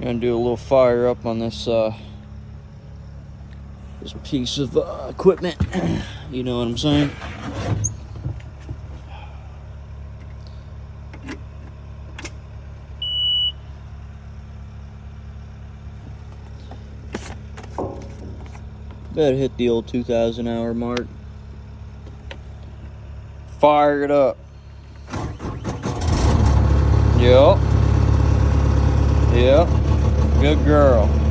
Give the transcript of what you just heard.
Gonna do a little fire up on this this piece of equipment. You know what I'm saying? Better hit the old 2,000 hour mark. Fire it up. Yep. Yep. Good girl.